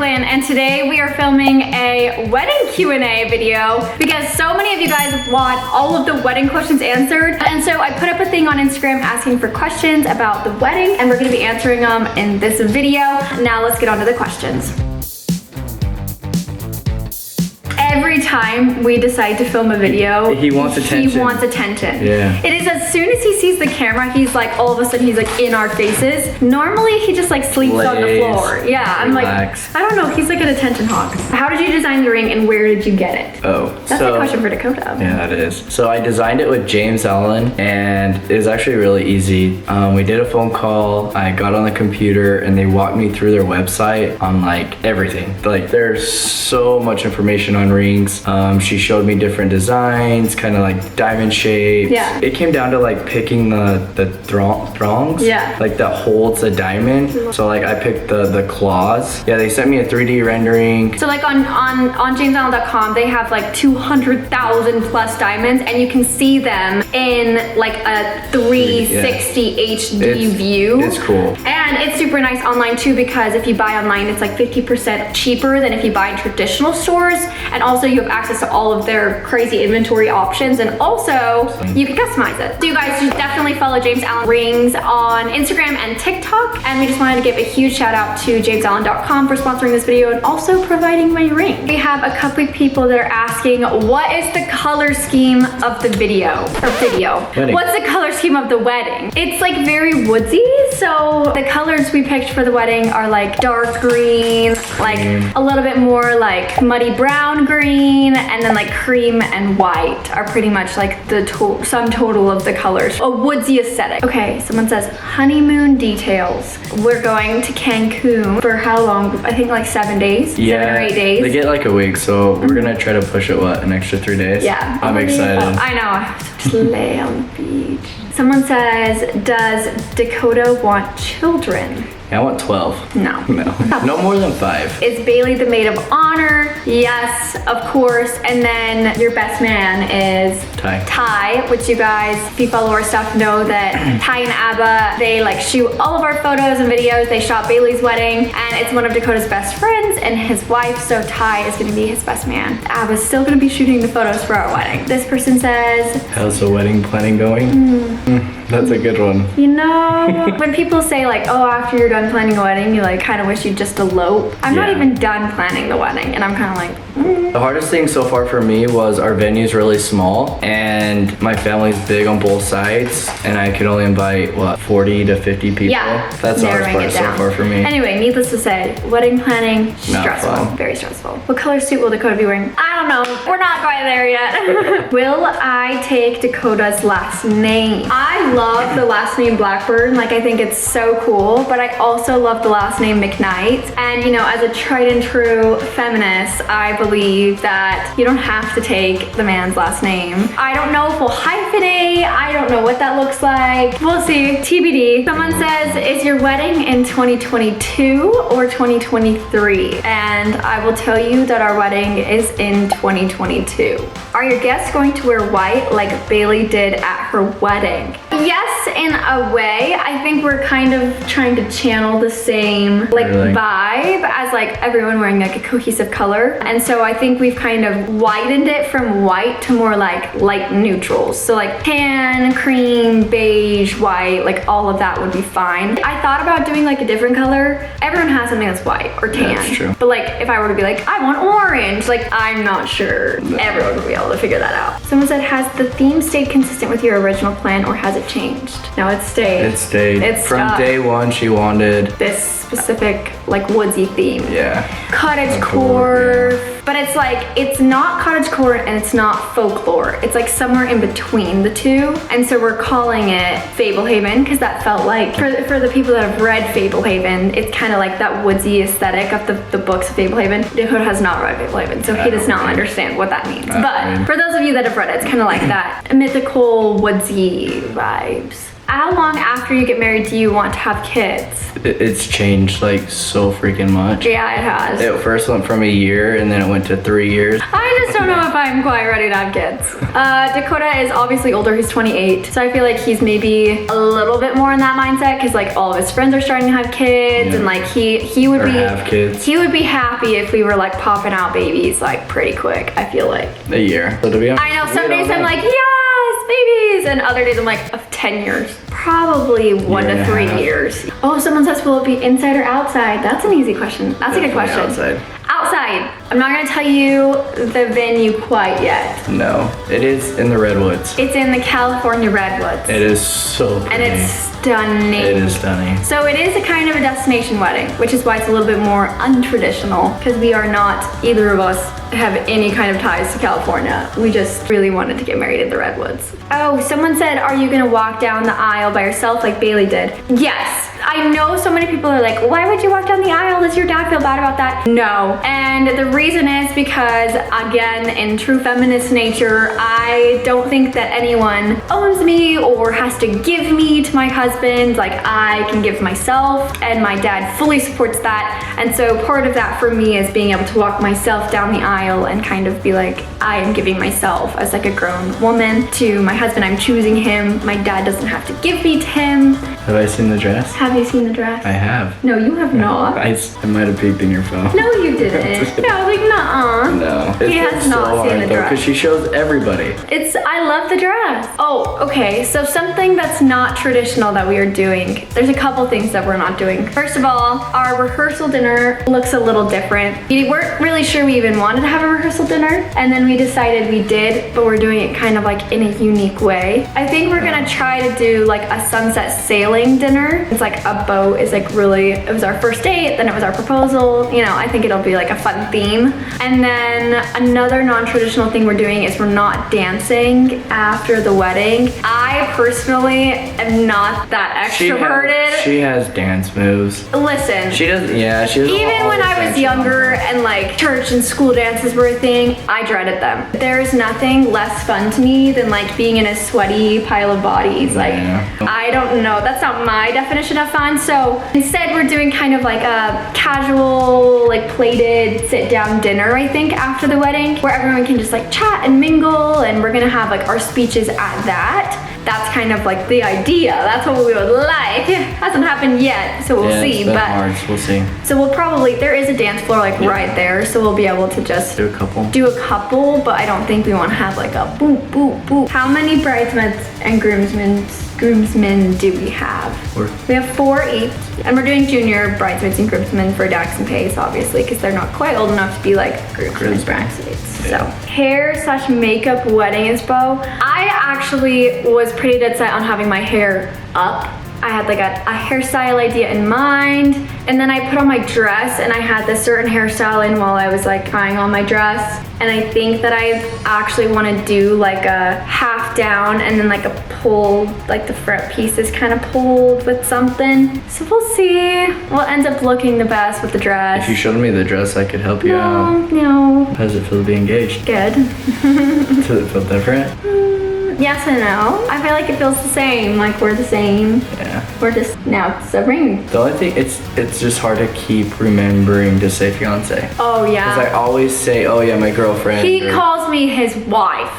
Lynn, and today we are filming a wedding Q&A video because so many of you guys want all of the wedding questions answered. And so I put up a thing on Instagram asking for questions about the wedding, and we're gonna be answering them in this video. Now let's get on to the questions. Every time we decide to film a video, he wants attention. He wants attention. Yeah. It is as soon as he sees the camera, he's like, all of a sudden he's like in our faces. Normally he just like sleeps on the floor. Yeah, I'm relax. like, I don't know, he's like an attention hog. How did you design the ring and where did you get it? Oh, that's a question for Dakota. Yeah, that is. So I designed it with James Allen, and it was actually really easy. We did a phone call, I got on the computer, and they walked me through their website on like everything. Like there's so much information on rings. She showed me different designs, kind of like diamond shapes. Yeah. It came down to like picking the thongs. Yeah. Like that holds a diamond. So like I picked the claws. Yeah, they sent me a 3D rendering. So like on jamesallen.com, they have like 200,000 plus diamonds, and you can see them in like a 360 HD view. It's cool. And it's super nice online too, because if you buy online, it's like 50% cheaper than if you buy in traditional stores. And also you have access to all of their crazy inventory options, and also you can customize it. So you guys should definitely follow James Allen Rings on Instagram and TikTok. And we just wanted to give a huge shout out to jamesallen.com for sponsoring this video and also providing my ring. We have a couple of people that are asking, what is the color scheme of the wedding. What's the color scheme of the wedding? It's like very woodsy. So the colors we picked for the wedding are like dark green, like a little bit more like muddy brown green, and then like cream and white are pretty much like the sum total of the colors. A woodsy aesthetic. Okay, someone says honeymoon details. We're going to Cancun for how long? I think like 7 days. Yeah, 7 or 8 days. They get like a week, so we're gonna try to push it, what, an extra 3 days? Yeah. I'm excited. I know, I have to lay on the beach. Someone says, does Dakota want children? Yeah, I want 12. No. No more than 5. Is Bailey the maid of honor? Yes, of course. And then your best man is Ty, which you guys, if you follow our stuff, know that Ty and Abba, they like shoot all of our photos and videos. They shot Bailey's wedding, and it's one of Dakota's best friends and his wife, so Ty is gonna be his best man. Abba's still gonna be shooting the photos for our wedding. This person says, how's the wedding planning going? That's a good one. You know, when people say like, oh, after you're done planning a wedding, you like kind of wish you'd just elope. I'm not even done planning the wedding, and I'm kind of like, The hardest thing so far for me was our venue's really small, and my family's big on both sides, and I could only invite, what, 40 to 50 people? Yeah, that's the hardest part so far for me. Anyway, needless to say, wedding planning, stressful, very stressful. What color suit will Dakota be wearing? I don't know, we're not quite there yet. Will I take Dakota's last name? I love the last name Blackburn, like I think it's so cool, but I also love the last name McKnight. And you know, as a tried and true feminist, I believe that you don't have to take the man's last name. I don't know if we'll hyphenate, I don't know what that looks like. We'll see, TBD. Someone says, is your wedding in 2022 or 2023? And I will tell you that our wedding is in 2022. Are your guests going to wear white like Bailey did at her wedding? Yes, in a way. I think we're kind of trying to channel the same like vibe as like everyone wearing like a cohesive color. And so I think we've kind of widened it from white to more like light neutrals. So like tan, cream, beige, white, like all of that would be fine. I thought about doing like a different color. Everyone has something that's white or tan. That's true. But like if I were to be like, I want orange, like I'm not sure everyone would be able to figure that out. Someone said, has the theme stayed consistent with your original plan or has it changed? No, it stayed. It stayed. From day one, she wanted this specific like woodsy theme. Yeah. Cottagecore. Yeah. But it's like, it's not cottagecore and it's not folklore. It's like somewhere in between the two. And so we're calling it Fablehaven because that felt like, for the people that have read Fablehaven, it's kind of like that woodsy aesthetic of the books of Fablehaven. Dakota has not read Fablehaven, so he does not understand what that means. But for those of you that have read it, it's kind of like that mythical woodsy vibes. how long after you get married do you want to have kids? It's changed like so freaking much. Yeah, it has. It first went from a year and then it went to 3 years. I just don't know if I'm quite ready to have kids. Dakota is obviously older, he's 28. So I feel like he's maybe a little bit more in that mindset because like all of his friends are starting to have kids and like he would have kids. He would be happy if we were like popping out babies like pretty quick, I feel like. A year. So to be honest, I know, some days I'm like, yes, babies, and other days I'm like, of 10 years. Probably 1 to 3 years. Oh, someone says, will it be inside or outside? That's an easy question. That's a good question. Outside. Outside. I'm not gonna tell you the venue quite yet. No, it is in the Redwoods. It's in the California Redwoods. It is so pretty. And it's stunning. It is stunning. So it is a kind of a destination wedding, which is why it's a little bit more untraditional because we are not, either of us have any kind of ties to California. We just really wanted to get married in the Redwoods. Oh, someone said, are you gonna walk down the aisle by yourself like Bailey did? Yes. I know so many people are like, why would you walk down the aisle? Does your dad feel bad about that? No. And the reason is because, again, in true feminist nature, I don't think that anyone owns me or has to give me to my husband. Like, I can give myself, and my dad fully supports that. And so part of that for me is being able to walk myself down the aisle and kind of be like, I am giving myself as like a grown woman to my husband. I'm choosing him. My dad doesn't have to give me to him. Have I seen the dress? Have you seen the dress? I have. No, you have not. I might have peeked in your phone. No, you didn't. No, like, nuh-uh. No. He has not seen the dress. Because she shows everybody. I love the dress. Oh, okay. So something that's not traditional that we are doing. There's a couple things that we're not doing. First of all, our rehearsal dinner looks a little different. We weren't really sure we even wanted to have a rehearsal dinner. And then we decided we did, but we're doing it kind of like in a unique way. I think we're gonna try to do like a sunset sailing dinner. It's like a boat is like really, it was our first date, then it was our proposal. You know, I think it'll be like a fun theme. And then another non-traditional thing we're doing is we're not dancing after the wedding. I personally am not that extroverted. She has dance moves. Listen. She doesn't, yeah, she doesn't. Even when I was younger and like church and school dances were a thing, I dreaded them. There's nothing less fun to me than like being in a sweaty pile of bodies. Like, I don't know, that's not my definition of fun. So instead we're doing kind of like a casual, like plated sit down dinner, I think, after the wedding, where everyone can just like chat and mingle, and we're gonna have like our speeches at that. That's kind of like the idea. That's what we would like. It hasn't happened yet, so we'll see. It's been hard, so we'll see. So we'll probably, there is a dance floor like right there, so we'll be able to just do a couple, but I don't think we want to have like a boop, boop, boop. How many bridesmaids and groomsmen do we have? 4. We have 4 each, and we're doing junior bridesmaids and groomsmen for Dax and Pace, obviously, because they're not quite old enough to be like groomsmen and bridesmaids. So hair/makeup wedding inspo. I actually was pretty dead set on having my hair up. I had like a hairstyle idea in mind, and then I put on my dress and I had this certain hairstyle in while I was like trying on my dress. And I think that I actually want to do like a half down and then like a pull, like the front piece is kind of pulled with something. So we'll see what ends up looking the best with the dress. If you showed me the dress, I could help you out. No. How does it feel to be engaged? Good. Does it feel different? Yes and no. I feel like it feels the same. Like we're the same. Yeah. We're just, now it's a ring. The only thing, it's just hard to keep remembering to say fiance. Oh yeah. Because I always say, oh yeah, my girlfriend. He calls me his wife.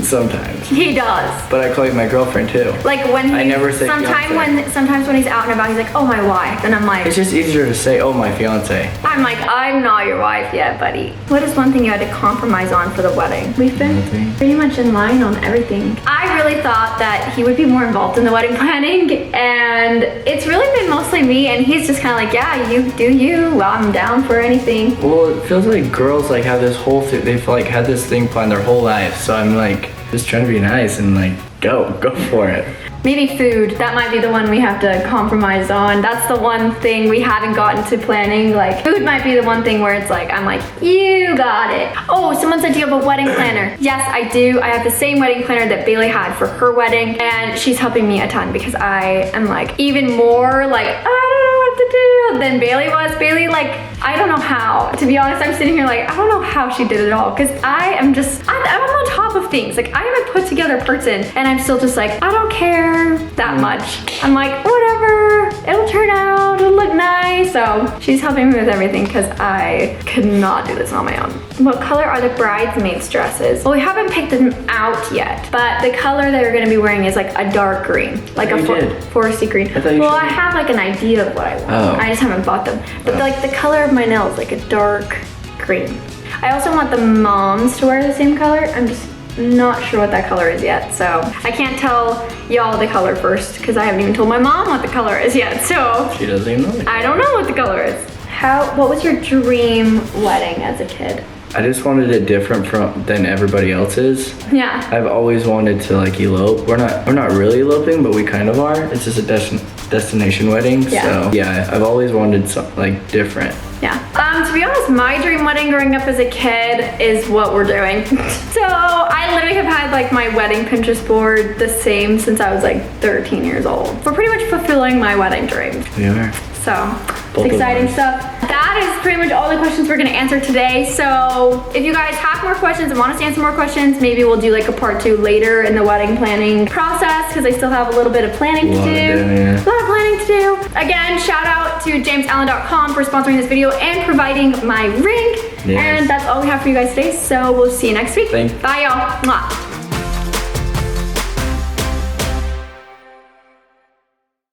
Sometimes. He does. But I call you my girlfriend too. Like when I never say sometimes when he's out and about, he's like, oh, my wife. And I'm like, it's just easier to say, oh, my fiance. I'm like, I'm not your wife yet, buddy. What is one thing you had to compromise on for the wedding? We've been pretty much in line on everything. I really thought that he would be more involved in the wedding planning, and it's really been mostly me, and he's just kind of like, yeah, you do you. Well, I'm down for anything. Well, it feels like girls like have this whole thing, they've like had this thing planned their whole life. So I'm like, just trying to be nice and like, go for it. Maybe food. That might be the one we have to compromise on. That's the one thing we haven't gotten to planning. Like, food might be the one thing where it's like, I'm like, you got it. Oh, someone said, do you have a wedding planner? Yes, I do. I have the same wedding planner that Bailey had for her wedding, and she's helping me a ton because I am like even more like, I don't know what to do. than Bailey was. Bailey, like, I don't know how. To be honest, I'm sitting here like, I don't know how she did it all. Because I'm on top of things. Like, I'm a put together person. And I'm still just like, I don't care that much. I'm like, whatever. It'll turn out. It'll look nice. So she's helping me with everything because I could not do this on my own. What color are the bridesmaids dresses? Well, we haven't picked them out yet. But the color they're going to be wearing is like a dark green. Like a foresty green. I have like an idea of what I want. Oh. I just haven't bought them. But like the color of my nails, like a dark green. I also want the moms to wear the same color. I'm just not sure what that color is yet. So I can't tell y'all the color first because I haven't even told my mom what the color is yet. So she doesn't even know. I don't know what the color is. What was your dream wedding as a kid? I just wanted it different than everybody else's. Yeah. I've always wanted to like elope. We're not really eloping, but we kind of are. It's just a destination wedding. Yeah. So yeah, I've always wanted something like different. Yeah. To be honest, my dream wedding growing up as a kid is what we're doing. So I literally have had like my wedding Pinterest board the same since I was like 13 years old. We're pretty much fulfilling my wedding dream. We are. So it's exciting stuff. That is pretty much all the questions we're gonna answer today. So if you guys have more questions and want us to answer more questions, maybe we'll do like a part 2 later in the wedding planning process because I still have a little bit of planning to do. A lot of planning to do. Again, shout out to jamesallen.com for sponsoring this video and providing my ring. Yes. And that's all we have for you guys today. So we'll see you next week. Thanks. Bye y'all. Mwah.